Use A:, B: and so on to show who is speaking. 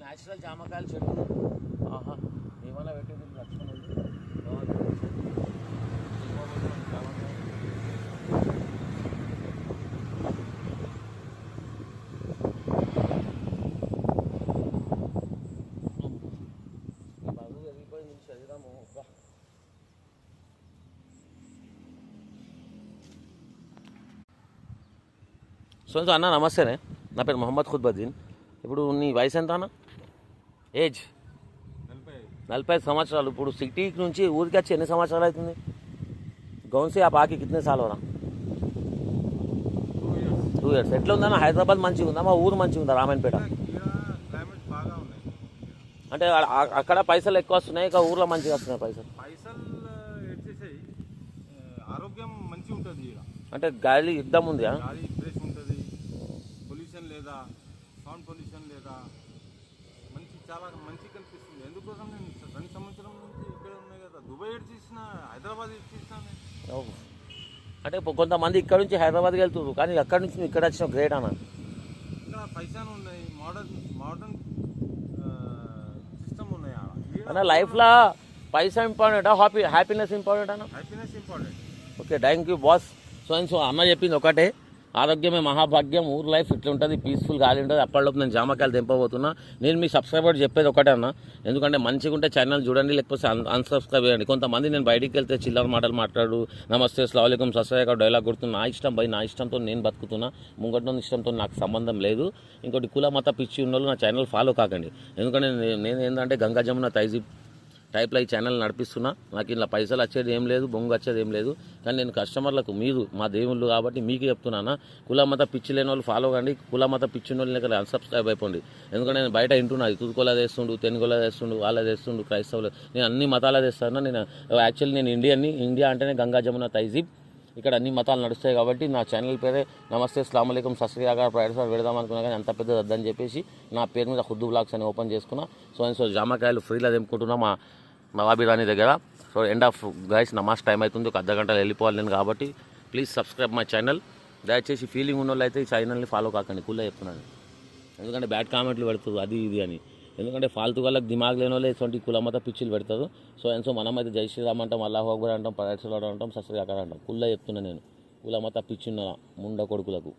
A: Natural జామకాయలు చెట్టు. ఆహా, ఏమన్నా పెట్టేది లక్షణం ఉంది. బరువు ఎదిగిపోయింది శరీరము. సో అన్న నమస్తేనే, నా పేరు మొహమ్మద్ ఖుద్బద్దీన్. ఇప్పుడు నీ వయసు ఎంత అన్న? ఏజ్ 45 సంవత్సరాలు. ఇప్పుడు సిటీ నుంచి ఊరికి వచ్చి ఎన్ని సంవత్సరాలు అవుతుంది? గౌన్ से आप आके कितने साल हो रहा? 2 years. ఎట్లా ఉందన్న? హైదరాబాద్ మంచిగా ఉందా? మా ఊరు మంచిగా ఉందా? రామాయణపేట అంటే అక్కడ పైసలు ఎక్కువ వస్తున్నాయి, ఇక ఊర్లో మంచిగా వస్తున్నాయి పైసలు.
B: ఆరోగ్యం మంచిగా ఉంటుంది.
A: అంటే గాలి యుద్ధం ఉంది,
B: ఫ్రెష్ ఉంటుంది, పొల్యూషన్ లేదా, సౌండ్ పొల్యూషన్ లేదా, మంచి చాలా మంచి కనిపిస్తుంది. ఎందుకోసం నేను 2 సంవత్సరం నుంచి ఇక్కడ ఉన్నాయి కదా, దుబాయ్ చేసిన, హైదరాబాద్ చేసిన.
A: అంటే కొంతమంది ఇక్కడ నుంచి హైదరాబాద్కి వెళ్తున్నారు, కానీ అక్కడ నుంచి ఇక్కడ వచ్చిన గ్రేట్ అన్న.
B: ఇక్కడ పైసాలు ఉన్నాయి, మోడర్న్ సిస్టమ్ ఉన్నాయి
A: అన్న. లైఫ్లో పైసా ఇంపార్టెంటా, హ్యాపీనెస్ ఇంపార్టెంట్ అన్న?
B: Happiness important.
A: Okay, thank you boss. So అన్న చెప్పింది ఒకటే, ఆరోగ్యమే మహాభాగ్యం. ఊరు లైఫ్ ఇట్లా ఉంటుంది, పీస్ఫుల్ గాలి ఉంటుంది. అప్పటిలోపు నేను జామకాయలు తెంపబోతున్నా. నేను మీ సబ్స్క్రైబర్ చెప్పేది ఒకటే అన్న, ఎందుకంటే మంచిగా ఉంటే ఛానల్ చూడండి, లేకపోతే అన్సబ్స్క్రైబ్ చేయండి. కొంతమంది నేను బయటికి వెళ్తే చిల్లర మాటలు మాట్లాడు, నమస్తే అస్సలాము అలైకుం సబ్స్క్రైబ్ డైలాగ్ కొడుతున్నా. నా ఇష్టం భయ్, నా ఇష్టంతో నేను బతుకుతున్నా. ముంగటి ఇష్టంతో నాకు సంబంధం లేదు. ఇంకోటి కుల మత పిచ్చి ఉన్నోళ్ళు నా ఛానల్ ఫాలో కాకండి, ఎందుకంటే నేను ఏంటంటే గంగా జమున తైజీబ్ టైప్లో ఈ ఛానల్ నడిపిస్తున్నా. నాకు ఇలా పైసలు వచ్చేది ఏం లేదు, బొంగు వచ్చేది ఏం లేదు. కానీ నేను కస్టమర్లకు, మీరు మా దేవుళ్ళు కాబట్టి మీకు చెప్తున్నాను, కుల మత పిచ్చి లేని వాళ్ళు ఫాలో కండి, కుల మత పిచ్చి వాళ్ళు ఇక్కడ అన్సబ్స్క్రైబ్ అయిపోండి. ఎందుకంటే నేను బయట వింటున్నా, తుర్కోలా తెస్తుండు, తెనుగోలా తెస్తుండు, వాళ్ళ తెస్తుండు, క్రైస్తవులు, నేను అన్ని మతాల తెస్తాను. నేను యాక్చువల్లీ నేను ఇండియా అంటేనే గంగా జమున తైజీబ్. ఇక్కడ అన్ని మతాలు నడుస్తాయి కాబట్టి నా ఛానల్ పేరే నమస్తే అస్సలాము అలైకుం సబ్స్క్రైబ్ ప్రైవేట్ పెడదాం అనుకున్నా, కానీ అంత పెద్దది వద్దని చెప్పేసి నా పేరు మీద ఖుద్దు బ్లాగ్స్ అని ఓపెన్ చేసుకున్నా. సో జామకాయలు ఫ్రీలో తెంపుకుంటున్నా మా నవాబిరాని దగ్గర. So end of guys, namaz time అవుతుంది, ఒక అర్ధగంటలో వెళ్ళిపోవాలి నేను కాబట్టి ప్లీజ్ సబ్స్క్రైబ్ మై ఛానల్. దయచేసి ఫీలింగ్ ఉన్న వాళ్ళు అయితే ఈ ఛానల్ని ఫాలో కాకండి, కూల్గా చెప్తున్నాను. ఎందుకంటే బ్యాడ్ కామెంట్లు పెడుతుంది అది ఇది అని, ఎందుకంటే ఫాల్తూ వాళ్ళకి దిమాగ్ లేని వాళ్ళు ఇటువంటి కులమత పిచ్చిలు పెడతారు. సో మనమైతే జై శ్రీరామ్ అంటాం, అల్లాహు అక్బర్ అంటాం, పరాయిసలాడు అంటాం, సస్రియాకారం అంటాం. కుల్లా చెప్తున్నా నేను, కులమత పిచ్చిన ముండ కొడుకులకు.